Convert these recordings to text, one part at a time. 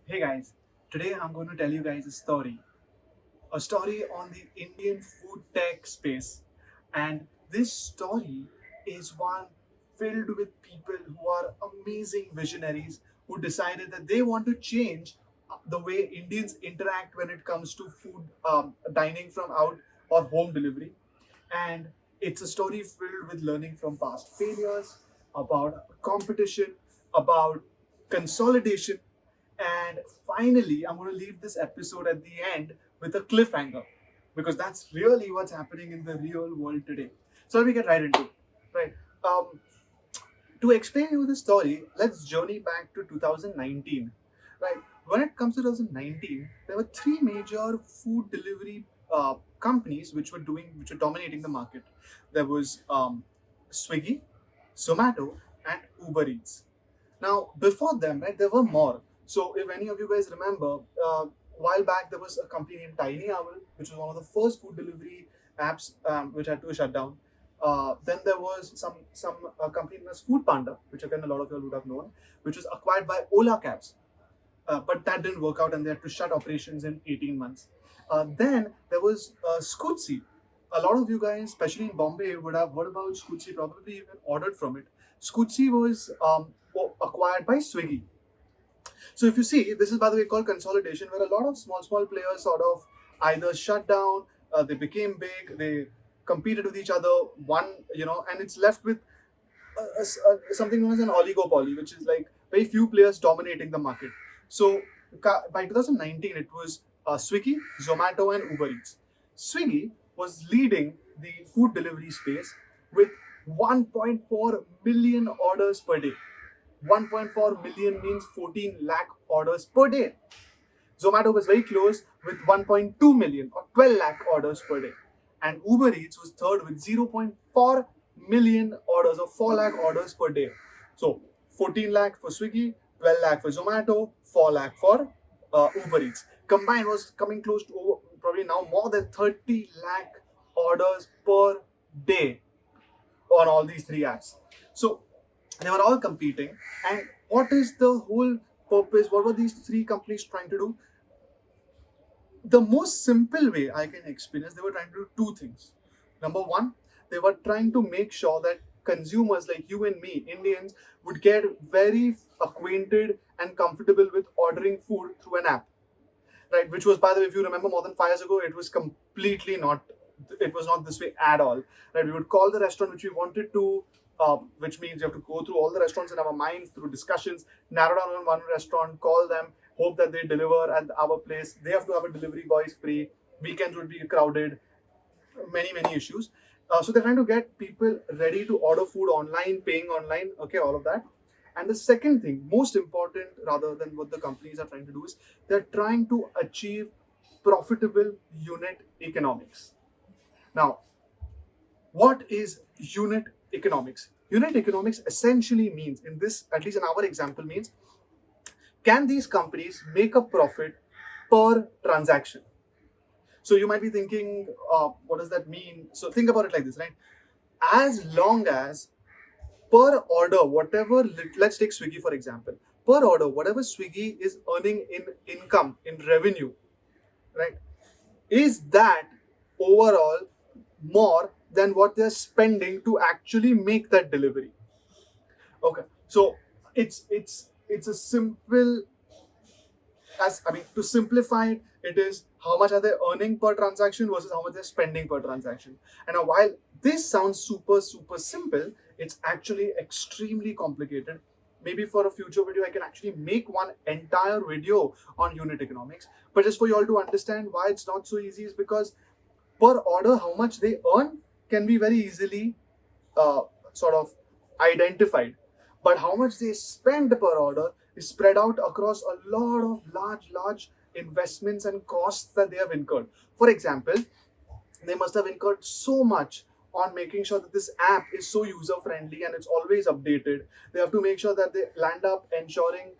Hey guys, today I'm going to tell you guys a story on the Indian food tech space. And this story is one filled with people who are amazing visionaries who decided that they want to change the way Indians interact when it comes to food dining from out or home delivery. And it's a story filled with learning from past failures, about competition, about consolidation, and finally, I'm going to leave this episode at the end with a cliffhanger because that's really what's happening in the real world today. So let me get right into it. Right. Um, to explain you the story, let's journey back to 2019. Right. When it comes to 2019, there were three major food delivery companies which were dominating the market. There was Swiggy, Zomato, and Uber Eats. Now, before them, right, there were more. So, if any of you guys remember, a while back there was a company named Tiny Owl, which was one of the first food delivery apps which had to shut down. Then there was some company known as Food Panda, which again a lot of you would have known, which was acquired by Ola Cabs. But that didn't work out, and they had to shut operations in 18 months. Then there was Scootsie. A lot of you guys, especially in Bombay, would have heard about Scootsie, probably even ordered from it. Scootsie was acquired by Swiggy. So if you see, this is by the way called consolidation, where a lot of small players sort of either shut down, they became big, they competed with each other, and it's left with something known as an oligopoly, which is like very few players dominating the market. So by 2019, it was Swiggy, Zomato, and Uber Eats. Swiggy was leading the food delivery space with 1.4 million orders per day. 1.4 million means 14 lakh orders per day. Zomato was very close with 1.2 million or 12 lakh orders per day. And Uber Eats was third with 0.4 million orders or 4 lakh orders per day. So 14 lakh for Swiggy, 12 lakh for Zomato, 4 lakh for Uber Eats. Combined was coming close to probably now more than 30 lakh orders per day on all these three apps. So they were all competing. And what is the whole purpose? What were these three companies trying to do? The most simple way I can explain is they were trying to do two things. Number one, they were trying to make sure that consumers like you and me, Indians, would get very acquainted and comfortable with ordering food through an app, right? Which was, by the way, if you remember, more than 5 years ago, it was completely not. It was not this way at all, right? We would call the restaurant which we wanted to, which means you have to go through all the restaurants in our minds through discussions, narrow down on one restaurant, call them, hope that they deliver at our place. They have to have a delivery boy is free. Weekends would be crowded. Many issues. So they're trying to get people ready to order food online, paying online. Okay, all of that. And the second thing, most important rather than what the companies are trying to do, is they're trying to achieve profitable unit economics. Now, what is unit economics? Unit economics essentially means, in this, at least in our example, means can these companies make a profit per transaction? So you might be thinking, what does that mean? So think about it like this, right? As long as per order, whatever, let's take Swiggy for example, per order, whatever Swiggy is earning in income, in revenue, right, is that overall more than what they're spending to actually make that delivery. Okay, so it's a simple, as I mean, to simplify it, it is how much are they earning per transaction versus how much they're spending per transaction. And now, while this sounds super simple, it's actually extremely complicated. Maybe for a future video, I can actually make one entire video on unit economics. But just for you all to understand why it's not so easy is because per order, how much they earn can be very easily sort of identified. But how much they spend per order is spread out across a lot of large investments and costs that they have incurred. For example, they must have incurred so much on making sure that this app is so user friendly and it's always updated. They have to make sure that they land up ensuring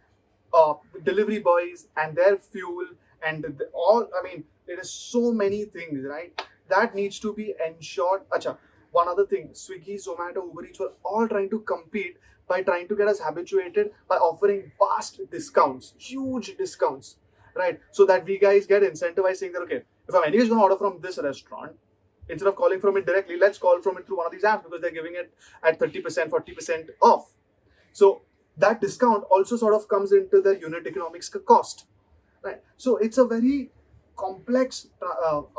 delivery boys and their fuel and all. I mean, there is so many things, right? That needs to be ensured. Acha, one other thing, Swiggy, Zomato, Uber Eats were all trying to compete by trying to get us habituated by offering vast discounts, huge discounts, right? So that we guys get incentivized saying that, okay, if I'm anyways going to order from this restaurant, instead of calling from it directly, let's call from it through one of these apps because they're giving it at 30%, 40% off. So that discount also sort of comes into the unit economics cost, right? So it's a very complex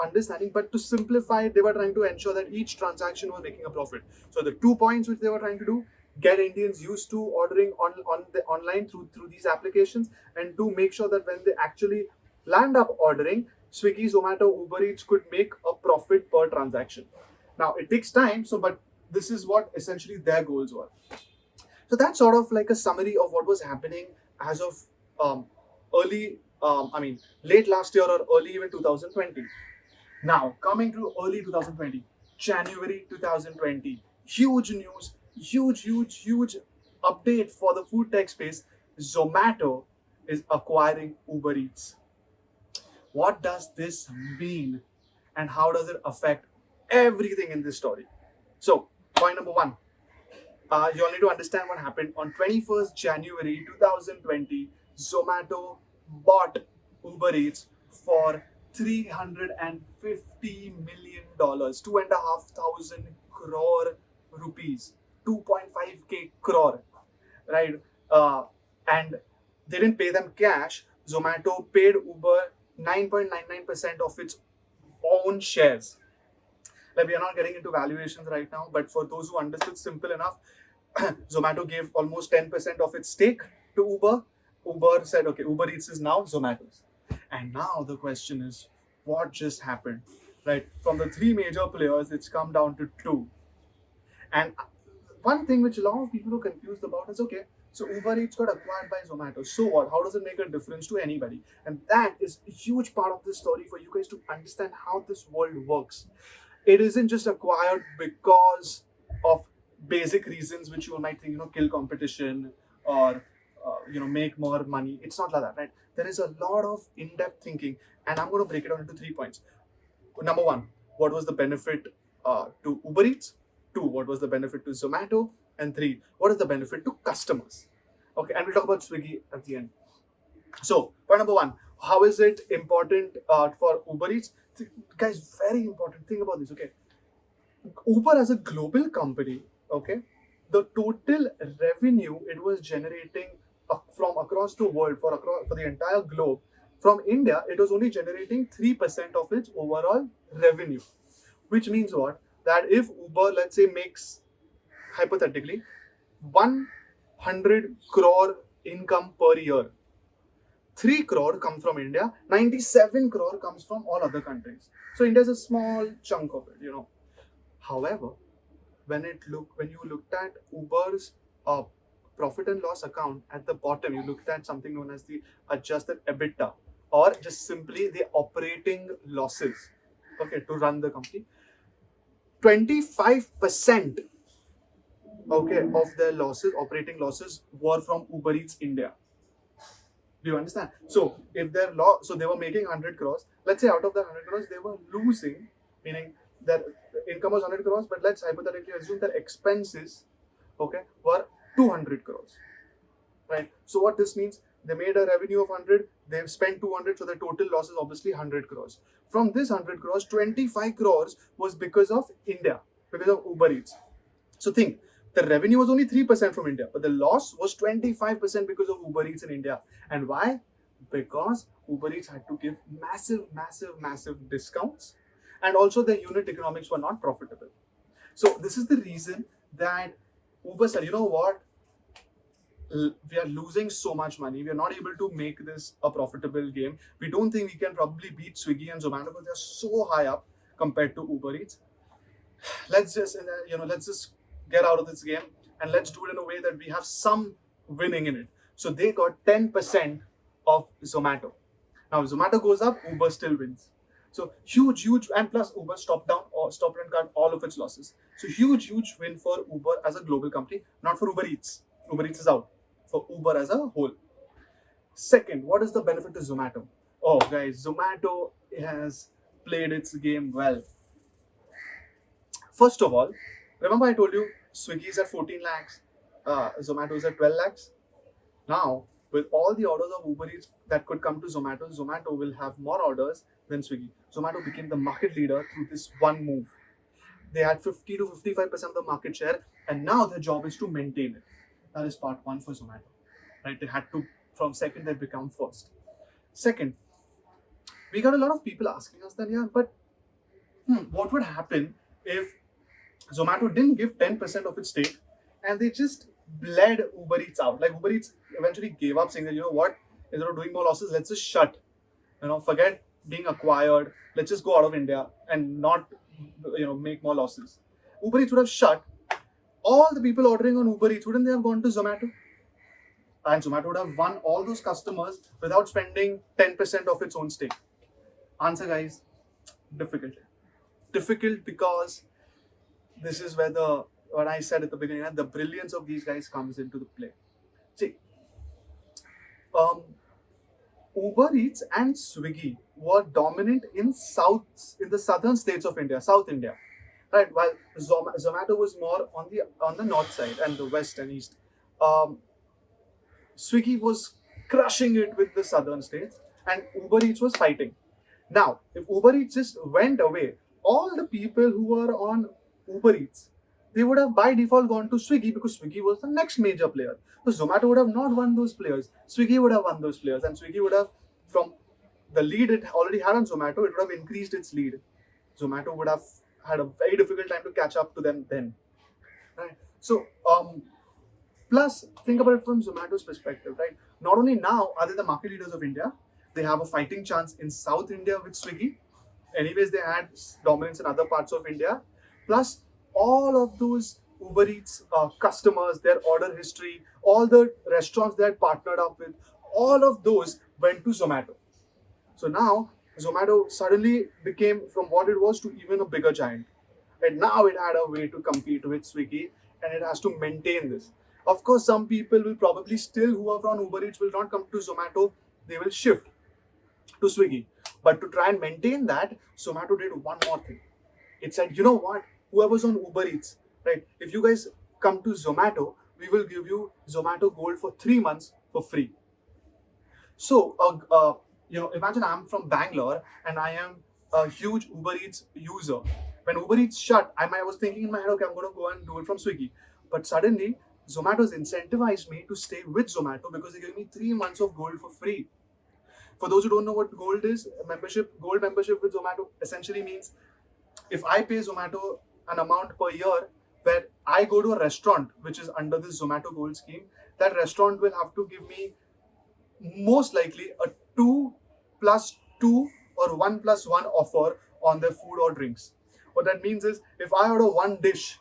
understanding, but to simplify it, they were trying to ensure that each transaction was making a profit. So the 2 points which they were trying to do, get Indians used to ordering on the online through these applications, and to make sure that when they actually land up ordering, Swiggy, Zomato, Uber Eats could make a profit per transaction. Now it takes time, so but this is what essentially their goals were. So that's sort of like a summary of what was happening as of late last year or early even 2020. Now, coming to early 2020, January 2020, huge news, huge update for the food tech space. Zomato is acquiring Uber Eats. What does this mean and how does it affect everything in this story? So, point number one, you all need to understand what happened. On 21st January 2020, Zomato bought Uber Eats for $350 million, 2,500 crore rupees, 2.5k crore, right? And they didn't pay them cash. Zomato paid Uber 9.99% of its own shares. Like, we are not getting into valuations right now, but for those who understood, simple enough, Zomato gave almost 10% of its stake to Uber. Uber said, okay, Uber Eats is now Zomato's. And now the question is, what just happened? Right? From the three major players, it's come down to two. And one thing which a lot of people are confused about is, okay, so Uber Eats got acquired by Zomato. So what? How does it make a difference to anybody? And that is a huge part of this story for you guys to understand how this world works. It isn't just acquired because of basic reasons which you might think, kill competition or make more money. It's not like that, right? There is a lot of in-depth thinking, and I'm going to break it down into 3 points. Number one, what was the benefit to Uber Eats? Two, what was the benefit to Zomato? And three, what is the benefit to customers? Okay, and we'll talk about Swiggy at the end. So, point number one, how is it important for Uber Eats? Guys, very important. Think about this, okay? Uber as a global company, okay, the total revenue it was generating from across the world for the entire globe, from India, it was only generating 3% of its overall revenue. Which means what? That if Uber, let's say, makes hypothetically 100 crore income per year, 3 crore come from India, 97 crore comes from all other countries. So India is a small chunk of it. However, when you looked at Uber's profit and loss account, at the bottom, you looked at something known as the adjusted EBITDA, or just simply the operating losses, okay, to run the company. 25%, okay, of their losses, operating losses, were from Uber Eats India. Do you understand? So if so they were making 100 crores. Let's say out of the 100 crores, they were losing, meaning their income was 100 crores, but let's hypothetically assume their expenses, okay, were 200 crores, right? So what this means, they made a revenue of 100, they've spent 200, so the total loss is obviously 100 crores. From this 100 crores, 25 crores was because of India, because of Uber Eats. So think, the revenue was only 3% from India, but the loss was 25% because of Uber Eats in India. And why? Because Uber Eats had to give massive discounts, and also the unit economics were not profitable. So this is the reason that Uber said, you know what? We are losing so much money. We are not able to make this a profitable game. We don't think we can probably beat Swiggy and Zomato because they're so high up compared to Uber Eats. Let's just get out of this game, and let's do it in a way that we have some winning in it. So they got 10% of Zomato. Now Zomato goes up, Uber still wins. So huge, and plus Uber stopped and cut all of its losses. So huge win for Uber as a global company, not for Uber Eats. Uber Eats is out. For Uber as a whole. Second, what is the benefit to Zomato? Oh guys, Zomato has played its game well. First of all, remember I told you Swiggy is at 14 lakhs Zomato is at 12 lakhs. Now, with all the orders of Uber Eats that could come to Zomato, Zomato will have more orders than Swiggy. Zomato became the market leader through this one move. They had 50 to 55% of the market share, and now their job is to maintain it. That is part one for Zomato. Right? They had to, from second, they become first. Second, we got a lot of people asking us that, yeah, but what would happen if Zomato didn't give 10% of its stake and they just bled Uber Eats out? Like Uber Eats eventually gave up, saying that, you know what, instead of doing more losses, let's just shut. Forget being acquired. Let's just go out of India and not, make more losses. Uber Eats would have shut. All the people ordering on Uber Eats, wouldn't they have gone to Zomato? And Zomato would have won all those customers without spending 10% of its own stake. Answer, guys, difficult. Difficult because this is where what I said at the beginning, the brilliance of these guys comes into the play. See, Uber Eats and Swiggy were dominant in the southern states of India, South India, right? While Zomato was more on the north side and the west and east. Swiggy was crushing it with the southern states, and Uber Eats was fighting. Now, if Uber Eats just went away, all the people who were on Uber Eats, they would have by default gone to Swiggy because Swiggy was the next major player. So Zomato would have not won those players. Swiggy would have won those players, and Swiggy would have, from the lead it already had on Zomato, it would have increased its lead. Zomato would have had a very difficult time to catch up to them then. Right? So, plus, think about it from Zomato's perspective, right? Not only now are they the market leaders of India, they have a fighting chance in South India with Swiggy. Anyways, they had dominance in other parts of India. Plus, all of those Uber Eats customers, their order history, all the restaurants they had partnered up with, all of those went to Zomato. So now, Zomato suddenly became from what it was to even a bigger giant. And now it had a way to compete with Swiggy, and it has to maintain this. Of course, some people will probably still, who are from Uber Eats, will not come to Zomato. They will shift to Swiggy. But to try and maintain that, Zomato did one more thing. It said, you know what, whoever's on Uber Eats, right? If you guys come to Zomato, we will give you Zomato Gold for 3 months for free. So, imagine I'm from Bangalore and I am a huge Uber Eats user. When Uber Eats shut, I was thinking in my head, okay, I'm going to go and do it from Swiggy. But suddenly, Zomato's incentivized me to stay with Zomato because they gave me 3 months of Gold for free. For those who don't know what Gold is, Gold membership with Zomato essentially means if I pay Zomato an amount per year where I go to a restaurant which is under this Zomato Gold scheme, that restaurant will have to give me most likely a 2+2 or 1+1 offer on their food or drinks. What that means is if I order one dish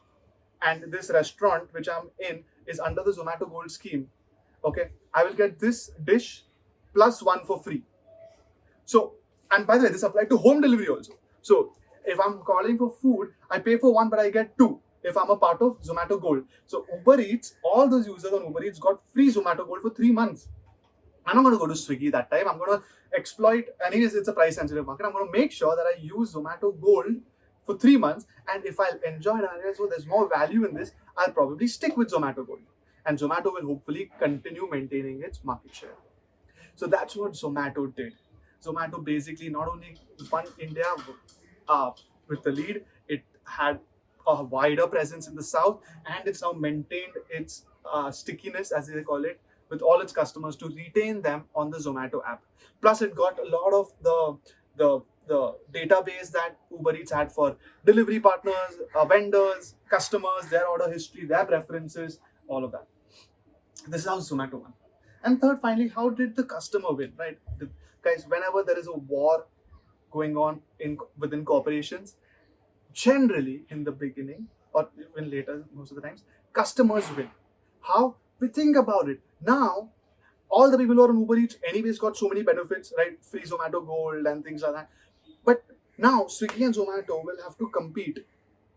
and this restaurant which I'm in is under the Zomato Gold scheme, okay, I will get this dish +1 for free. So, and by the way, this applies to home delivery also. So, if I'm calling for food, I pay for 1, but I get 2 if I'm a part of Zomato Gold. So, Uber Eats, all those users on Uber Eats got free Zomato Gold for 3 months. I'm not going to go to Swiggy that time. I'm going to exploit, anyways, it's a price sensitive market. I'm going to make sure that I use Zomato Gold for 3 months. And if I enjoy it and I realize, oh, there's more value in this, I'll probably stick with Zomato Gold. And Zomato will hopefully continue maintaining its market share. So that's what Zomato did. Zomato basically not only won India with the lead, it had a wider presence in the south, and it's now maintained its stickiness, as they call it, with all its customers to retain them on the Zomato app. Plus, it got a lot of the database that Uber Eats had for delivery partners, vendors, customers, their order history, their preferences, all of that. This is how Zomato won. And third, finally, how did the customer win, right? Guys, whenever there is a war going on within corporations, generally in the beginning or even later, most of the times, customers win. How? We think about it. Now, all the people who are on Uber Eats anyways got so many benefits, right? Free Zomato Gold and things like that. But now, Swiggy and Zomato will have to compete,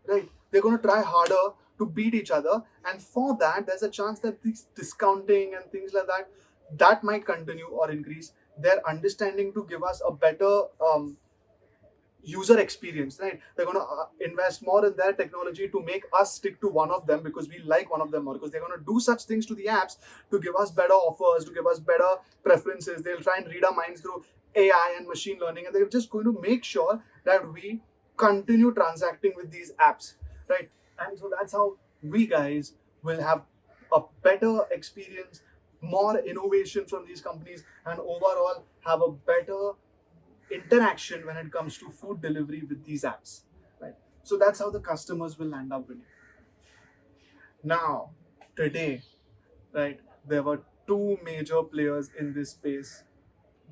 right? They're going to try harder to beat each other. And for that, there's a chance that this discounting and things like that might continue or increase. Their understanding to give us a better user experience, right? They're going to invest more in their technology to make us stick to one of them because we like one of them more, because they're going to do such things to the apps to give us better offers, to give us better preferences. They'll try and read our minds through AI and machine learning, and they're just going to make sure that we continue transacting with these apps, right? And so that's how we guys will have a better experience, more innovation from these companies, and overall have a better interaction when it comes to food delivery with these apps, right? So that's how the customers will end up winning. Now, today, right, there were two major players in this space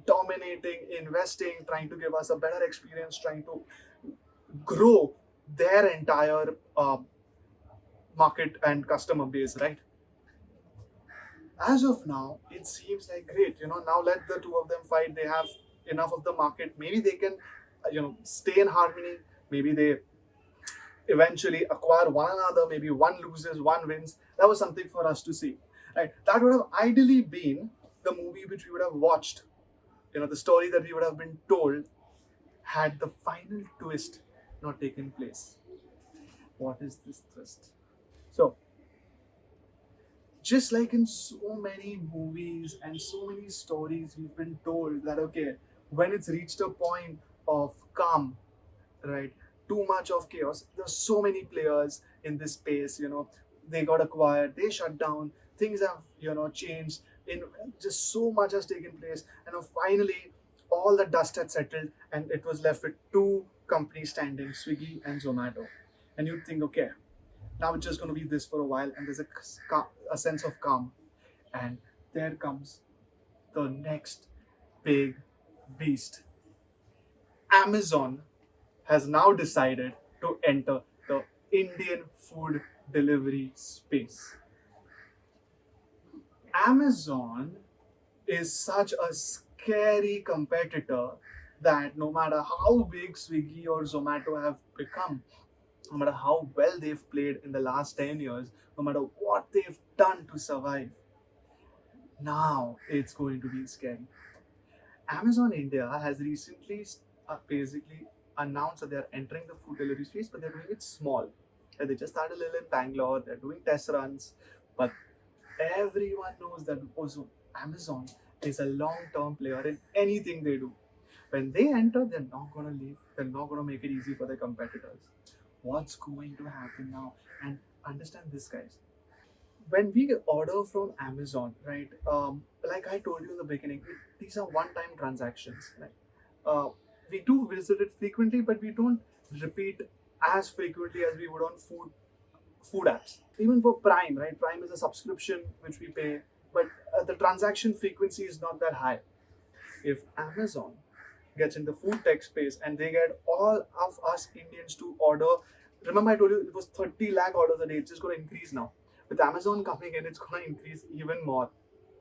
dominating, investing, trying to give us a better experience, trying to grow their entire market and customer base, right? As of now, it seems like great. Now let the two of them fight. They have enough of the market. Maybe they can, stay in harmony. Maybe they eventually acquire one another. Maybe one loses, one wins. That was something for us to see, right? That would have ideally been the movie which we would have watched. The story that we would have been told had the final twist not taken place. What is this twist? So, just like in so many movies and so many stories, we've been told that okay, when it's reached a point of calm, right, too much of chaos, there's so many players in this space, they got acquired, they shut down, things have changed, in just so much has taken place, and now finally all the dust had settled and it was left with two companies standing, Swiggy and Zomato. And you'd think, okay, now it's just going to be this for a while, and there's a sense of calm. And there comes the next big beast. Amazon has now decided to enter the Indian food delivery space. Amazon is such a scary competitor that no matter how big Swiggy or Zomato have become, no matter how well they've played in the last 10 years, no matter what they've done to survive, now it's going to be scary. Amazon India has recently basically announced that they're entering the food delivery space, but they're doing it small. And they just started a little in Bangalore, they're doing test runs, but everyone knows that also Amazon is a long-term player in anything they do. When they enter, they're not going to leave. They're not going to make it easy for their competitors. What's going to happen now? And understand this, guys. When we order from Amazon, right? Like I told you in the beginning, these are one-time transactions. Right? Uh, we do visit it frequently, but we don't repeat as frequently as we would on food apps. Even for Prime, right? Prime is a subscription which we pay, but the transaction frequency is not that high. If Amazon gets in the food tech space and they get all of us Indians to order, remember I told you it was 30 lakh orders a day, it's just going to increase now. With Amazon coming in, it's going to increase even more,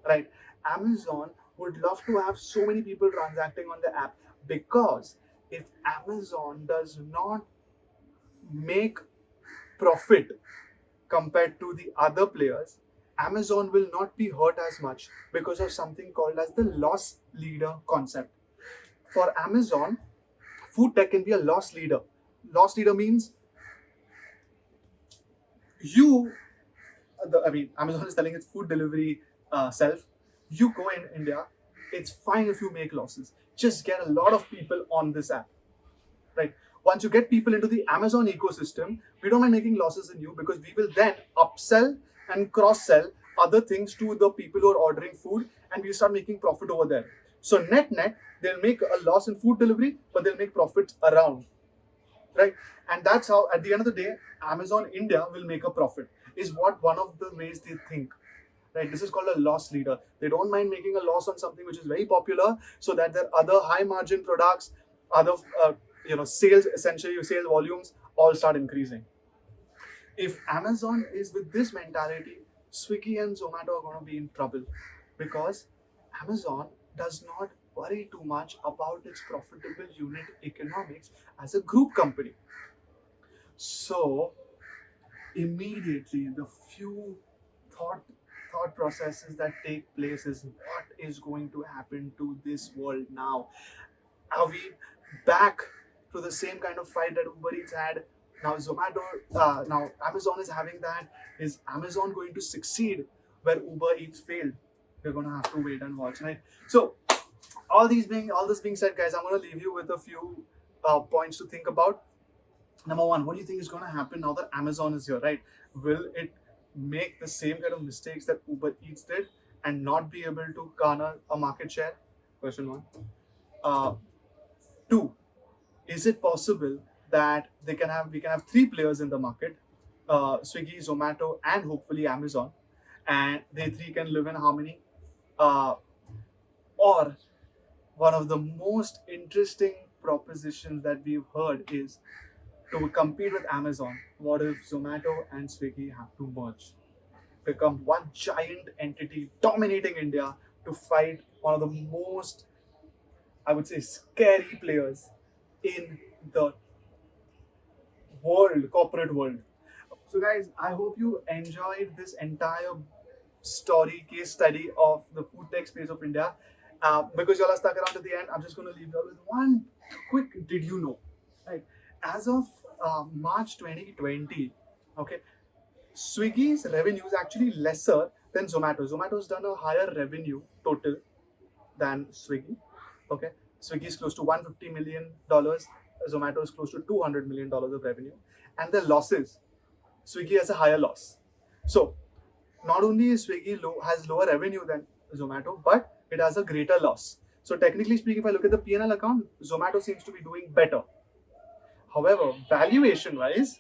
right? Amazon would love to have so many people transacting on the app, because if Amazon does not make profit compared to the other players, Amazon will not be hurt as much because of something called as the loss leader concept. For Amazon, food tech can be a loss leader. Loss leader means you, Amazon is telling its food delivery self, you go in India, it's fine if you make losses. Just get a lot of people on this app, right? Once you get people into the Amazon ecosystem, we don't mind making losses in you, because we will then upsell and cross sell other things to the people who are ordering food, and we start making profit over there. So net, they'll make a loss in food delivery, but they'll make profits around, right? And that's how at the end of the day Amazon India will make a profit, is what one of the ways they think, right? This is called a loss leader. They don't mind making a loss on something which is very popular, so that their other high margin products, other sales, essentially sales volumes, all start increasing. If Amazon is with this mentality, Swiggy and Zomato are going to be in trouble, because Amazon does not worry too much about its profitable unit economics as a group company. So immediately the few thought thought processes that take place is, what is going to happen to this world now? Are we back to the same kind of fight that Uber Eats had. Now now Amazon is having that. Is Amazon going to succeed where Uber Eats failed? We're gonna have to wait and watch, right? So all this being said, guys, I'm gonna leave you with a few points to think about. Number one, what do you think is gonna happen now that Amazon is here, right? Will it make the same kind of mistakes that Uber Eats did and not be able to garner a market share? Question one. Uh, Two, is it possible that we can have three players in the market, Swiggy, Zomato, and hopefully Amazon, and they three can live in harmony? Or one of the most interesting propositions that we've heard is to compete with Amazon, what if Zomato and Swiggy have to merge, become one giant entity dominating India to fight one of the most, I would say, scary players in the corporate world. So, guys, I hope you enjoyed this entire case study of the food tech space of India. Because y'all are stuck around to the end, I'm just going to leave you all with one quick did you know? Right. As of March 2020, okay, Swiggy's revenue is actually lesser than Zomato. Zomato's done a higher revenue total than Swiggy. Okay, Swiggy is close to $150 million. Zomato is close to $200 million of revenue, and the losses. Swiggy has a higher loss. So not only is Swiggy has lower revenue than Zomato, but it has a greater loss. So technically speaking, if I look at the P&L account, Zomato seems to be doing better. However, valuation-wise,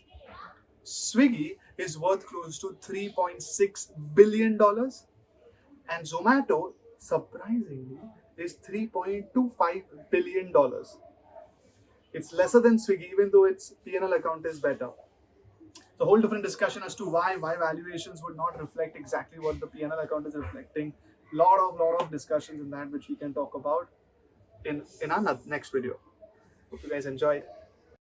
Swiggy is worth close to $3.6 billion, and Zomato, surprisingly, is $3.25 billion. It's lesser than Swiggy, even though its P&L account is better. It's a whole different discussion as to why valuations would not reflect exactly what the P&L account is reflecting. Lot of discussions in that which we can talk about in our next video. Hope you guys enjoyed.